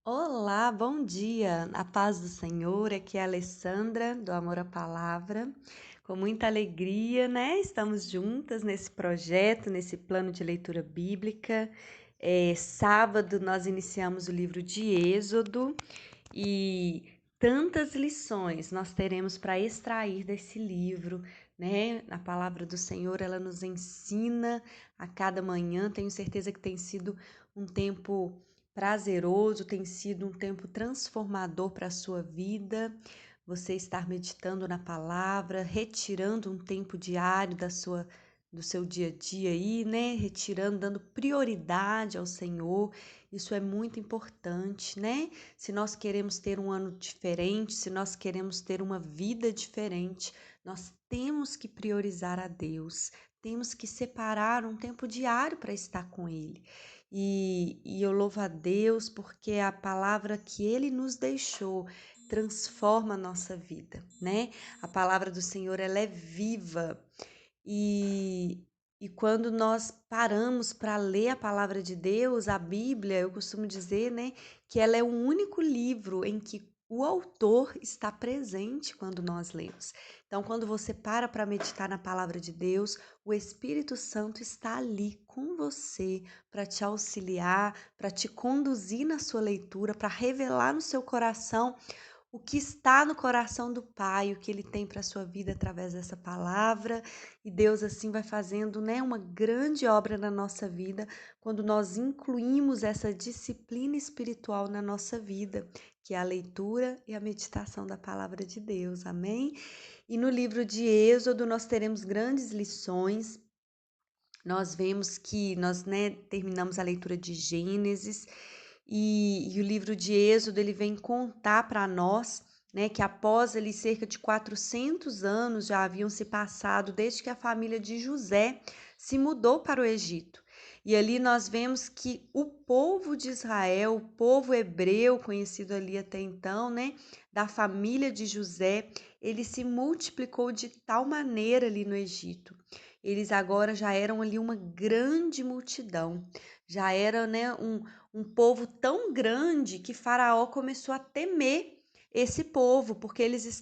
Olá, bom dia. A paz do Senhor, aqui é a Alessandra, do Amor à Palavra. Com muita alegria, né? Estamos juntas nesse projeto, nesse plano de leitura bíblica. Sábado nós iniciamos o livro de Êxodo e tantas lições nós teremos para extrair desse livro, né? A palavra do Senhor, ela nos ensina a cada manhã. Tenho certeza que tem sido um tempo prazeroso, tem sido um tempo transformador para a sua vida. Você estar meditando na palavra, retirando um tempo diário do seu dia a dia aí, né? Retirando, dando prioridade ao Senhor. Isso é muito importante, né? Se nós queremos ter um ano diferente, se nós queremos ter uma vida diferente, nós temos que priorizar a Deus. Temos que separar um tempo diário para estar com Ele. E eu louvo a Deus porque a palavra que Ele nos deixou transforma a nossa vida, né? A palavra do Senhor, ela é viva. E, e quando nós paramos para ler a palavra de Deus, a Bíblia, eu costumo dizer, né, que ela é o único livro em que o autor está presente quando nós lemos. Então, quando você para meditar na palavra de Deus, o Espírito Santo está ali com você para te auxiliar, para te conduzir na sua leitura, para revelar no seu coração o que está no coração do Pai, o que Ele tem para a sua vida através dessa palavra. E Deus assim vai fazendo, né, uma grande obra na nossa vida quando nós incluímos essa disciplina espiritual na nossa vida, que é a leitura e a meditação da palavra de Deus. Amém? E no livro de Êxodo nós teremos grandes lições. Nós vemos que nós, né, terminamos a leitura de Gênesis e o livro de Êxodo ele vem contar para nós, né, que após ali cerca de 400 anos já haviam se passado desde que a família de José se mudou para o Egito. E ali nós vemos que o povo de Israel, o povo hebreu, conhecido ali até então, né, da família de José, ele se multiplicou de tal maneira ali no Egito. Eles agora já eram ali uma grande multidão, já era, né, um povo tão grande que Faraó começou a temer esse povo, porque eles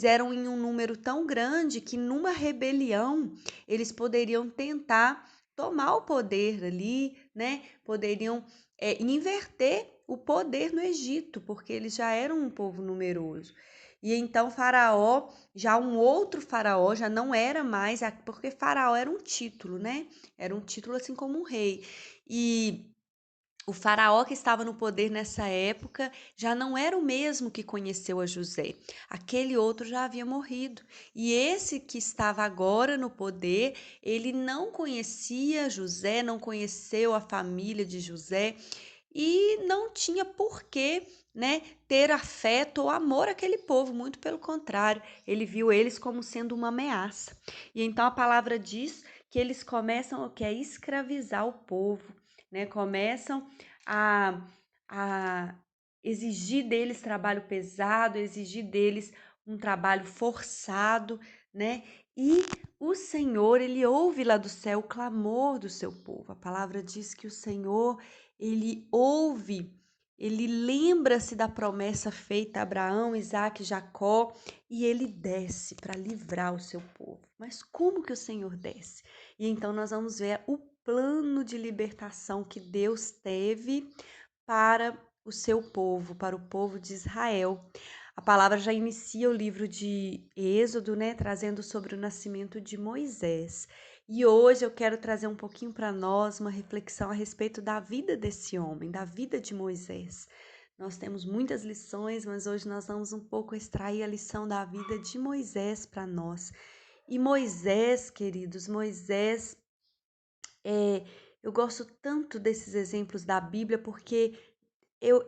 eram em um número tão grande que numa rebelião eles poderiam tentar tomar o poder ali, né? Poderiam inverter o poder no Egito, porque eles já eram um povo numeroso. E então Faraó, já um outro Faraó, já não era mais, porque Faraó era um título, né? Era um título assim como um rei. E o faraó que estava no poder nessa época já não era o mesmo que conheceu a José. Aquele outro já havia morrido. E esse que estava agora no poder, ele não conhecia José, não conheceu a família de José e não tinha porquê, né, ter afeto ou amor àquele povo, muito pelo contrário, ele viu eles como sendo uma ameaça. E então a palavra diz que eles começam a escravizar o povo, né? Começam a, a exigir deles trabalho pesado, exigir deles um trabalho forçado, né? E o Senhor, ele ouve lá do céu o clamor do seu povo. A palavra diz que o Senhor, ele ouve, ele lembra-se da promessa feita a Abraão, Isaque e Jacó, e ele desce para livrar o seu povo. Mas como que o Senhor desce? E então nós vamos ver o plano de libertação que Deus teve para o seu povo, para o povo de Israel. A palavra já inicia o livro de Êxodo, né, trazendo sobre o nascimento de Moisés. E hoje eu quero trazer um pouquinho para nós uma reflexão a respeito da vida desse homem, da vida de Moisés. Nós temos muitas lições, mas hoje nós vamos um pouco extrair a lição da vida de Moisés para nós. E Moisés, queridos, Moisés, eu gosto tanto desses exemplos da Bíblia porque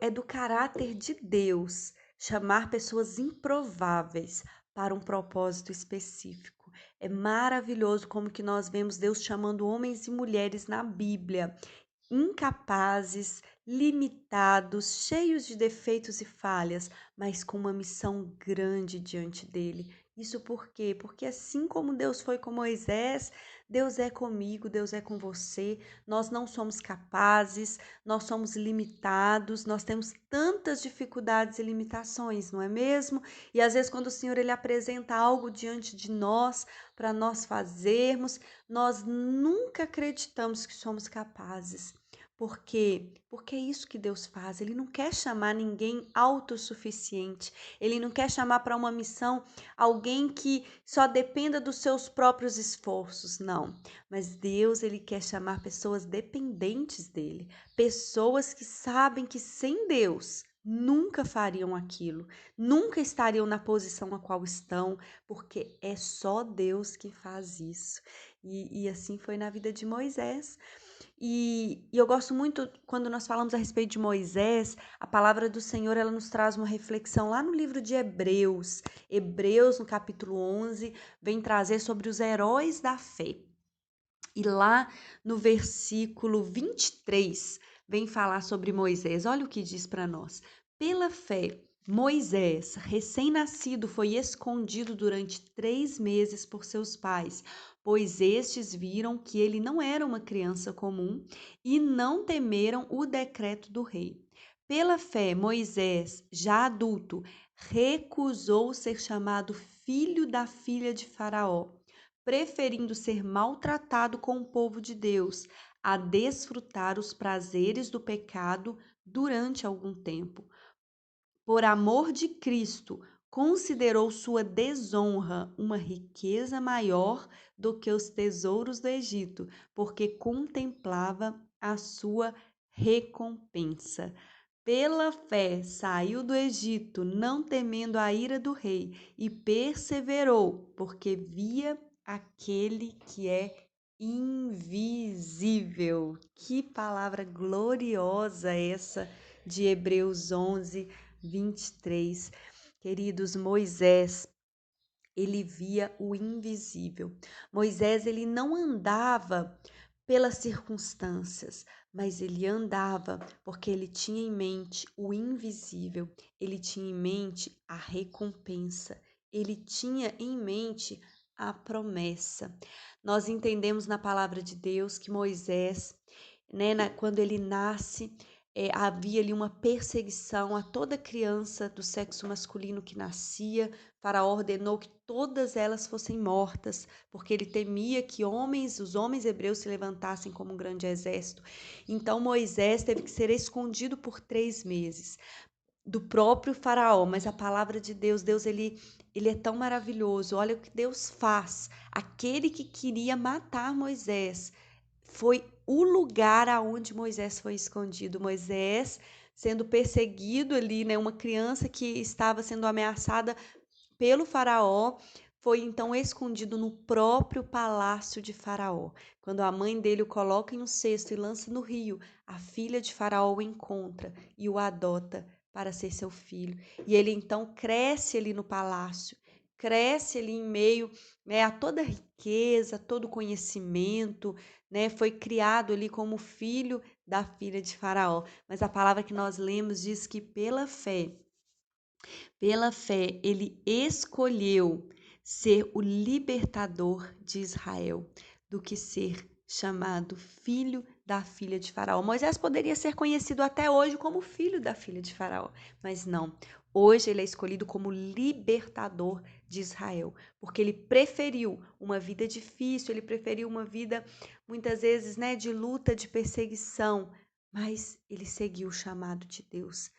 é do caráter de Deus chamar pessoas improváveis para um propósito específico. É maravilhoso como que nós vemos Deus chamando homens e mulheres na Bíblia, incapazes, limitados, cheios de defeitos e falhas, mas com uma missão grande diante dele. Isso por quê? Porque assim como Deus foi com Moisés, Deus é comigo, Deus é com você. Nós não somos capazes, nós somos limitados, nós temos tantas dificuldades e limitações, não é mesmo? E às vezes quando o Senhor ele apresenta algo diante de nós para nós fazermos, nós nunca acreditamos que somos capazes. Por quê? Porque é isso que Deus faz. Ele não quer chamar ninguém autossuficiente. Ele não quer chamar para uma missão alguém que só dependa dos seus próprios esforços, não. Mas Deus, ele quer chamar pessoas dependentes dele, pessoas que sabem que sem Deus nunca fariam aquilo, nunca estariam na posição a qual estão, porque é só Deus que faz isso. E assim foi na vida de Moisés. E eu gosto muito quando nós falamos a respeito de Moisés, a palavra do Senhor ela nos traz uma reflexão lá no livro de Hebreus. Hebreus, no capítulo 11, vem trazer sobre os heróis da fé. E lá no versículo 23, vem falar sobre Moisés. Olha o que diz para nós. Pela fé, Moisés, recém-nascido, foi escondido durante 3 meses por seus pais, pois estes viram que ele não era uma criança comum e não temeram o decreto do rei. Pela fé, Moisés, já adulto, recusou ser chamado filho da filha de Faraó, preferindo ser maltratado com o povo de Deus a desfrutar os prazeres do pecado durante algum tempo. Por amor de Cristo, considerou sua desonra uma riqueza maior do que os tesouros do Egito, porque contemplava a sua recompensa. Pela fé saiu do Egito, não temendo a ira do rei, e perseverou, porque via aquele que é invisível. Que palavra gloriosa essa de Hebreus 11, 23. Queridos, Moisés, ele via o invisível. Moisés, ele não andava pelas circunstâncias, mas ele andava porque ele tinha em mente o invisível, ele tinha em mente a recompensa, ele tinha em mente a promessa. Nós entendemos na palavra de Deus que Moisés, né, quando ele nasce, havia ali uma perseguição a toda criança do sexo masculino que nascia. Faraó ordenou que todas elas fossem mortas, porque ele temia que os homens hebreus se levantassem como um grande exército. Então Moisés teve que ser escondido por 3 meses do próprio Faraó, mas a palavra de Deus, ele é tão maravilhoso. Olha o que Deus faz. Aquele que queria matar Moisés foi o lugar aonde Moisés foi escondido. Moisés sendo perseguido ali, né, uma criança que estava sendo ameaçada pelo Faraó, foi então escondido no próprio palácio de Faraó. Quando a mãe dele o coloca em um cesto e lança no rio, a filha de Faraó o encontra e o adota para ser seu filho. E ele então cresce ali no palácio, cresce ali em meio, né, a toda a riqueza, todo o conhecimento, né, foi criado ali como filho da filha de Faraó. Mas a palavra que nós lemos diz que pela fé, ele escolheu ser o libertador de Israel do que ser chamado filho da filha de Faraó. Moisés poderia ser conhecido até hoje como filho da filha de Faraó, mas não. Hoje ele é escolhido como libertador de Israel, porque ele preferiu uma vida difícil, ele preferiu uma vida muitas vezes, né, de luta, de perseguição, mas ele seguiu o chamado de Deus.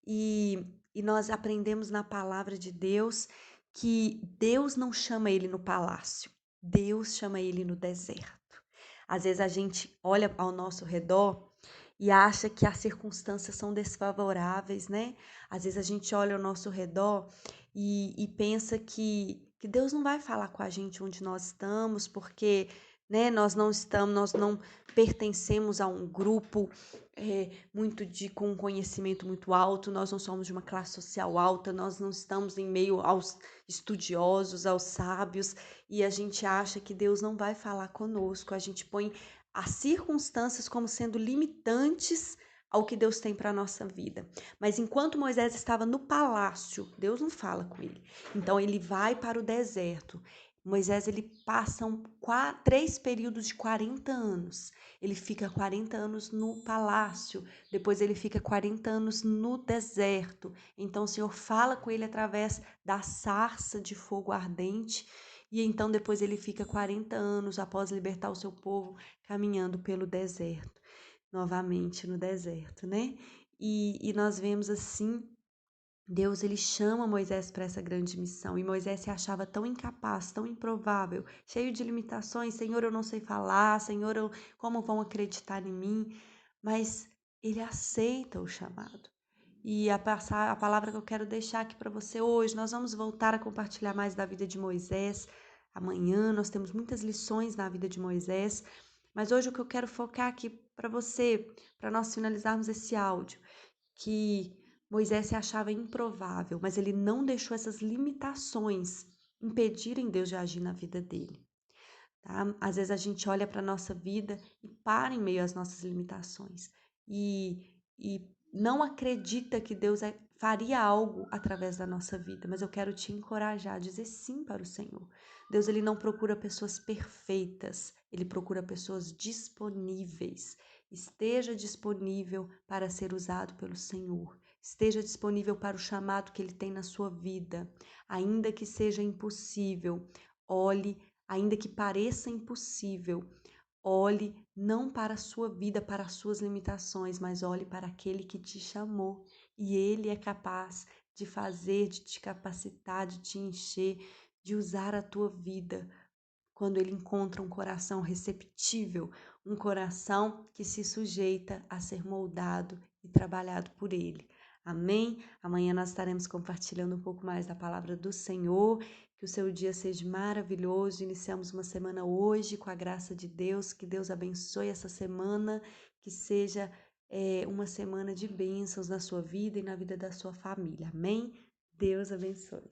E nós aprendemos na palavra de Deus que Deus não chama ele no palácio, Deus chama ele no deserto. Às vezes a gente olha ao nosso redor e acha que as circunstâncias são desfavoráveis, né? Às vezes a gente olha ao nosso redor e pensa que Deus não vai falar com a gente onde nós estamos, porque, né, nós não pertencemos a um grupo com um conhecimento muito alto, nós não somos de uma classe social alta, nós não estamos em meio aos estudiosos, aos sábios, e a gente acha que Deus não vai falar conosco, a gente põe as circunstâncias como sendo limitantes ao que Deus tem para a nossa vida. Mas enquanto Moisés estava no palácio, Deus não fala com ele. Então ele vai para o deserto. Moisés ele passa 3 períodos de 40 anos. Ele fica 40 anos no palácio, depois ele fica 40 anos no deserto. Então o Senhor fala com ele através da sarça de fogo ardente. E então depois ele fica 40 anos após libertar o seu povo caminhando pelo deserto. Novamente no deserto, né? E nós vemos assim, Deus ele chama Moisés para essa grande missão e Moisés se achava tão incapaz, tão improvável, cheio de limitações. Senhor, eu não sei falar, Senhor, como vão acreditar em mim? Mas ele aceita o chamado. E a palavra que eu quero deixar aqui para você hoje, nós vamos voltar a compartilhar mais da vida de Moisés. Amanhã nós temos muitas lições na vida de Moisés, mas hoje o que eu quero focar aqui para você, para nós finalizarmos esse áudio, que Moisés se achava improvável, mas ele não deixou essas limitações impedirem Deus de agir na vida dele. Tá? Às vezes a gente olha para a nossa vida e para em meio às nossas limitações e não acredita que Deus faria algo através da nossa vida, mas eu quero te encorajar a dizer sim para o Senhor. Deus ele não procura pessoas perfeitas, ele procura pessoas disponíveis. Esteja disponível para ser usado pelo Senhor. Esteja disponível para o chamado que ele tem na sua vida. Ainda que seja impossível, olhe. Ainda que pareça impossível, olhe não para a sua vida, para as suas limitações, mas olhe para aquele que te chamou. E ele é capaz de fazer, de te capacitar, de te encher, de usar a tua vida quando ele encontra um coração receptível, um coração que se sujeita a ser moldado e trabalhado por ele. Amém? Amanhã nós estaremos compartilhando um pouco mais da palavra do Senhor. Que o seu dia seja maravilhoso. Iniciamos uma semana hoje com a graça de Deus. Que Deus abençoe essa semana. Que seja uma semana de bênçãos na sua vida e na vida da sua família. Amém? Deus abençoe.